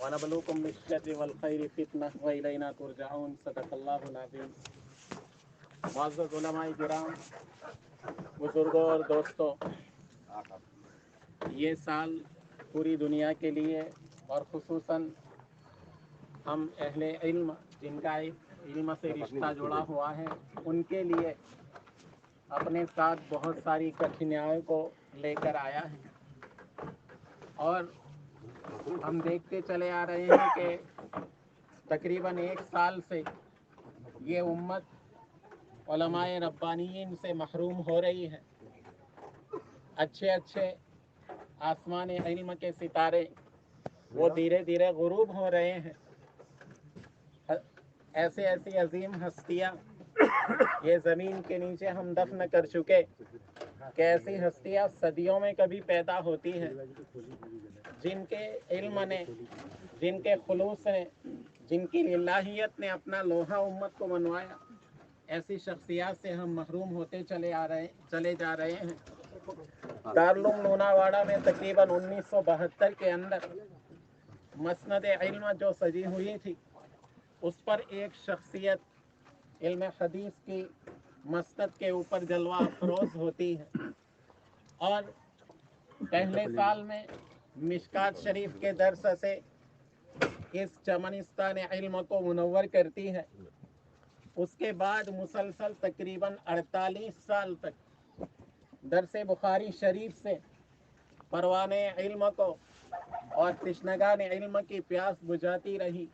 वनबलुकुम बिश्शर्रि वल खैरि फितनह व इलैना तुरजाऊन। सदक़ल्लाहुल अज़ीम। मुअज़्ज़ज़ उलमाए किराम, बुजुर्गों और दोस्तों, ये साल पूरी दुनिया के लिए और ख़ुसूसन हम अहले इल्म जिनका इल्म से रिश्ता जुड़ा हुआ है उनके लिए अपने साथ बहुत सारी कठिनाइयों को लेकर आया है। और हम देखते चले आ रहे हैं कि तकरीबन एक साल से ये उम्मत उलमाए रब्बानीन से महरूम हो रही है। अच्छे अच्छे आसमान इल्म के सितारे वो धीरे धीरे गुरूब हो रहे हैं। ऐसे ऐसी अजीम हस्तियाँ ये ज़मीन के नीचे हम दफन कर चुके कि ऐसी हस्तियाँ सदियों में कभी पैदा होती हैं, जिनके इल्म ने, जिनके खुलूस ने, जिनकी लिल्लाहियत ने अपना लोहा उम्मत को मनवाया। ऐसी शख्सियात से हम महरूम होते चले जा रहे हैं। दारुल लूनावाड़ा में तकरीबन 1972 के अंदर मसनद इल्म जो सजी हुई थी, उस पर एक शख्सियत इल्म हदीस की मसनद के ऊपर जलवा अफरोज होती है। और पहले साल में मिशकात शरीफ के दर्स से इस चमनिस्तान इल्म को मुनव्वर करती है। उसके बाद मुसलसल तकरीबन 48 साल तक दर्स बुखारी शरीफ से परवाने इल्म को और तिश्नगान इल्म की प्यास बुझाती रही।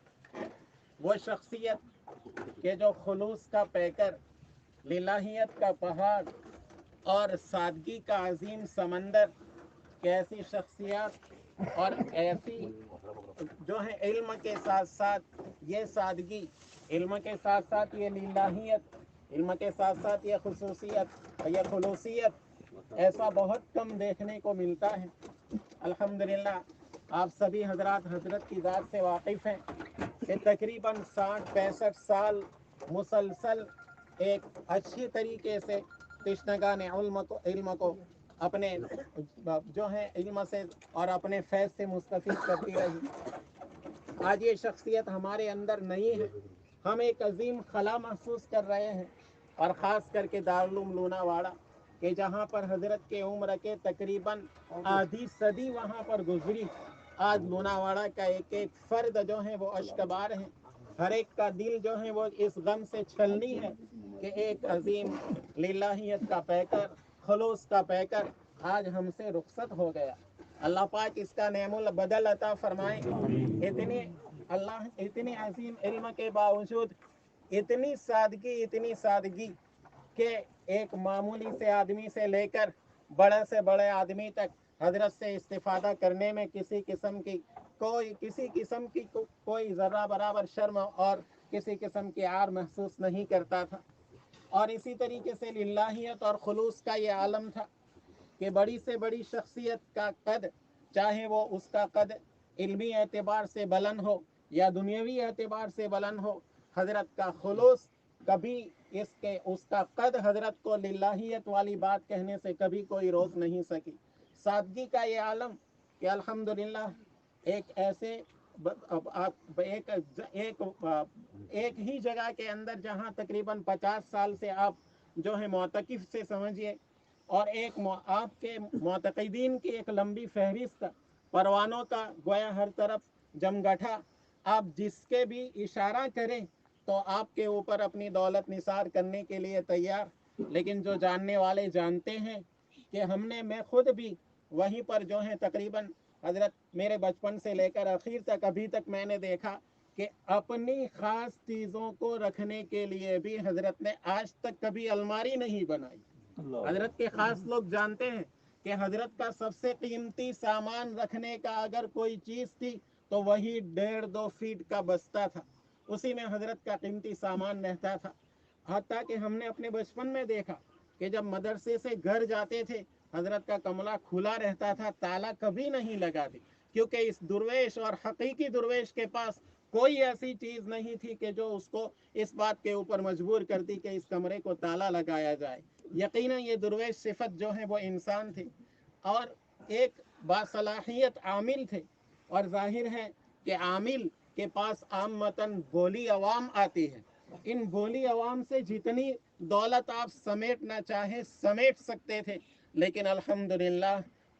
वो शख्सियत के जो खुलूस का पैकर, लिलाहियत का पहाड़ और सादगी का अजीम समंदर, कैसी शख्सियत और ऐसी जो है इल्म के साथ साथ ये सादगी, इल्म के साथ साथ ये लिलाहियत, इल्म के साथ साथ ये खुसूसियत, ये खुलूसियत, ऐसा बहुत कम देखने को मिलता है। अल्हम्दुलिल्लाह आप सभी हजरात हजरत की ज़ात से वाकिफ़ हैं कि तकरीबन 60-65 साल मुसलसल एक अच्छी तरीके से तिश्नगान इल्म को अपने जो है इल्म से और अपने फैज़ से मुस्तफ़ीद करती रही। आज ये शख्सियत हमारे अंदर नहीं है। हम एक अजीम खला महसूस कर रहे हैं, और ख़ास करके दारुल लूनावाड़ा कि जहाँ पर हजरत के उम्र के तकरीबन आधी सदी वहाँ पर गुजरी। आज लूनावाड़ा का एक एक फ़र्द जो है वो अश्कबार है। हर एक का दिल जो है वो इस गम से छलनी है कि एक अजीम लिल्लाहियत का पैकर, खलूस का पैकर आज हमसे रुखसत हो गया। अल्लाह पाक इसका नेमुल बदल अता फरमाए। इतनी अजीम इल्म के बावजूद इतनी सादगी कि एक मामूली से आदमी से लेकर बड़े से बड़े आदमी तक हजरत से इस्तिफादा करने में किसी किस्म की कोई ज़र्रा बराबर शर्म और किसी किस्म की आर महसूस नहीं करता था। और इसी तरीके से लिल्लाहियत और खुलूस का ये आलम था कि बड़ी से बड़ी शख्सियत का कद, चाहे वो उसका कद इल्मी एतबार से बुलंद हो या दुनियावी एतबार से बुलंद हो, हजरत का खुलूस कभी उसका कद हजरत को लिल्लाहियत वाली बात कहने से कभी कोई रोक नहीं सकी। सादगी का ये आलम कि अल्हम्दुलिल्लाह एक ऐसे एक ही जगह के अंदर जहाँ तकरीबन 50 साल से आप जो है मोतकिफ से समझिए, और एक आपके मोतक़ीदीन की एक लंबी फहरिस्त, परवानों का गोया हर तरफ जमगठा, आप जिसके भी इशारा करें तो आपके ऊपर अपनी दौलत निसार करने के लिए तैयार। लेकिन जो जानने वाले जानते हैं कि मैं खुद भी वहीं पर जो है तकरीबन हजरत मेरे बचपन से लेकर आखिर तक अभी तक मैंने देखा कि अपनी ख़ास चीज़ों को रखने के लिए भी हजरत ने आज तक कभी अलमारी नहीं बनाई। हजरत के ख़ास लोग जानते हैं कि हजरत का सबसे कीमती सामान रखने का अगर कोई चीज़ थी तो वही 1.5-2 फीट का बस्ता था। उसी में हजरत का कीमती सामान रहता था। हत्ता कि हमने अपने बचपन में देखा कि जब मदरसे से घर जाते थे हजरत का कमरा खुला रहता था, ताला कभी नहीं लगा थी, क्योंकि इस दुर्वेश और हकीकी दुर्वेश के पास कोई ऐसी चीज़ नहीं थी कि जो उसको इस बात के ऊपर मजबूर करती कि इस कमरे को ताला लगाया जाए। यकीनन ये दुर्वेश सिफत जो है वो इंसान थे और एक बासलाहियत आमिल थे। और जाहिर है کہ عامل کے پاس عامتاً بولی عوام آتی ہے، ان بولی عوام سے جتنی دولت آپ سمیٹنا چاہیں سمیٹ سکتے تھے، لیکن الحمدللہ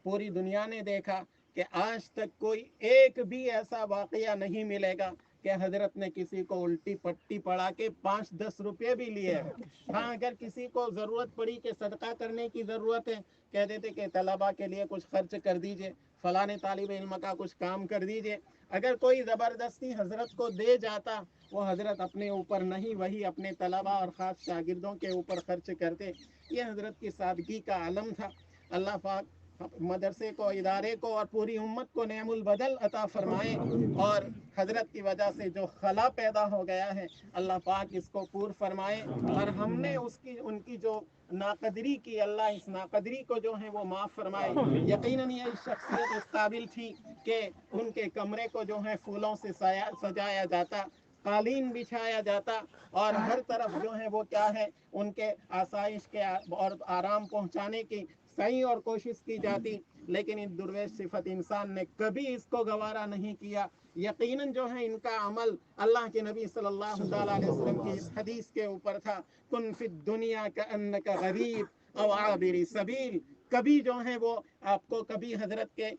پوری دنیا نے دیکھا کہ آج تک کوئی ایک بھی ایسا واقعہ نہیں ملے گا کہ حضرت نے کسی کو الٹی پٹی پڑھا کے 5-10 روپے بھی لیے ہیں۔ ہاں اگر کسی کو ضرورت پڑی کہ صدقہ کرنے کی ضرورت ہے، کہہ دیتے کہ طلبہ کے لیے کچھ خرچ کر دیجئے، فلاں طالب علم کا کچھ کام کر دیجئے، اگر کوئی زبردستی حضرت کو دے جاتا، وہ حضرت اپنے اوپر نہیں، وہی اپنے طلبہ اور خاص شاگردوں کے اوپر خرچ کرتے۔ یہ حضرت کی سادگی کا علم تھا۔ اللہ پاک مدرسے کو، ادارے کو اور پوری امت کو نعم البدل عطا فرمائے، اور حضرت کی وجہ سے جو خلا پیدا ہو گیا ہے اللہ پاک اس کو پور فرمائے، اور ہم نے ان کی جو ناقدری کی، اللہ اس ناقدری کو جو ہے وہ معاف فرمائے۔ یقیناً یہ شخصیت اس قابل تھی کہ ان کے کمرے کو جو ہے پھولوں سے سجایا جاتا، قالین بچھایا جاتا، اور ہر طرف جو ہے وہ کیا ہے ان کے آسائش کے اور آرام پہنچانے کی صحیح اور کوشش کی جاتی، لیکن اس درویش صفت انسان نے کبھی اس کو گوارا نہیں کیا۔ یقیناً جو ہے ان کا عمل اللہ کے نبی صلی اللہ علیہ وسلم کی اس حدیث کے اوپر تھا، کن فی الدنیا کأنک غریب او عابر سبیل۔ کبھی جو ہے وہ آپ کو کبھی حضرت کے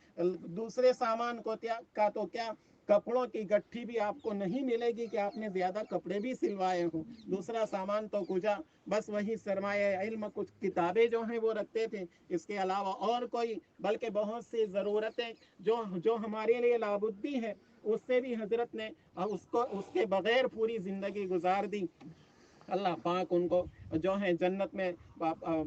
دوسرے سامان کو کا تو کیا کپڑوں کی گٹھی بھی آپ کو نہیں ملے گی کہ آپ نے زیادہ کپڑے بھی سلوائے ہوں، دوسرا سامان تو کجا، بس وہی سرمایہ علم کچھ کتابیں جو ہیں وہ رکھتے تھے، اس کے علاوہ اور کوئی، بلکہ بہت سی ضرورتیں جو ہمارے لیے لابدی ہے اس سے بھی حضرت نے اس کے بغیر پوری زندگی گزار دی۔ اللہ پاک ان کو جو ہے جنت میں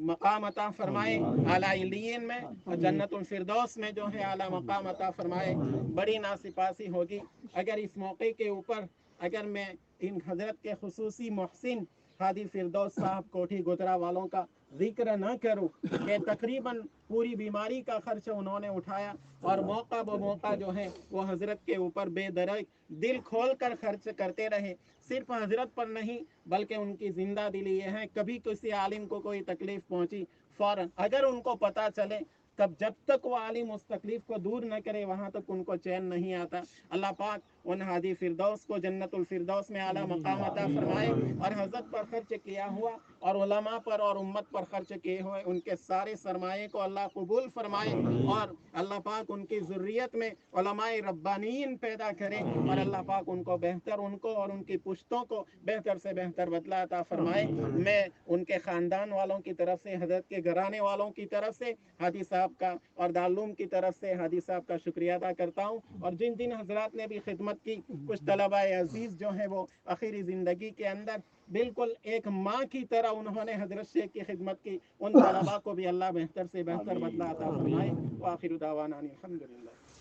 مقام عطا فرمائے، اعلیٰ علیین میں، جنت الفردوس میں جو ہے اعلیٰ مقام عطا فرمائے۔ بڑی ناسپاسی ہوگی اگر اس موقع کے اوپر اگر میں ان حضرت کے خصوصی محسن ہادی فردوس صاحب کوٹھی گجرا والوں کا ذکر نہ کروں کہ تقریباً پوری بیماری کا خرچ انہوں نے اٹھایا، اور موقع بموقع جو ہے وہ حضرت کے اوپر بے درک دل کھول کر خرچ کرتے رہے، صرف حضرت پر نہیں بلکہ ان کی زندہ دلی یہ ہے کبھی کسی عالم کو کوئی تکلیف پہنچی فوراً اگر ان کو پتہ چلے، تب جب تک وہ عالم اس تکلیف کو دور نہ کرے وہاں تک ان کو چین نہیں آتا۔ اللہ پاک ان ہادی فردوس کو جنت الفردوس میں اعلیٰ مقام عطا فرمائے، اور حضرت پر خرچ کیا ہوا اور علماء پر اور امت پر خرچ کیے ہوئے ان کے سارے سرمایے کو اللہ قبول فرمائے، اور اللہ پاک ان کی ذریت میں علماء ربانیین پیدا کرے، اور اللہ پاک ان کو بہتر، ان کو اور ان کی پشتوں کو بہتر سے بہتر بدلہ عطا فرمائے۔ میں ان کے خاندان والوں کی طرف سے، حضرت کے گھرانے والوں کی طرف سے ہادی صاحب کا اور دارالعلوم کی طرف سے ہادی صاحب کا شکریہ ادا کرتا ہوں، اور جن جن حضرات نے بھی خدمت کی، کچھ طلباء عزیز جو ہیں وہ آخری زندگی کے اندر بالکل ایک ماں کی طرح انہوں نے حضرت شیخ کی خدمت کی، ان طلباء کو بھی اللہ بہتر سے بہتر بدلہ عطا فرمائے۔ وآخر دعوانا الحمدللہ۔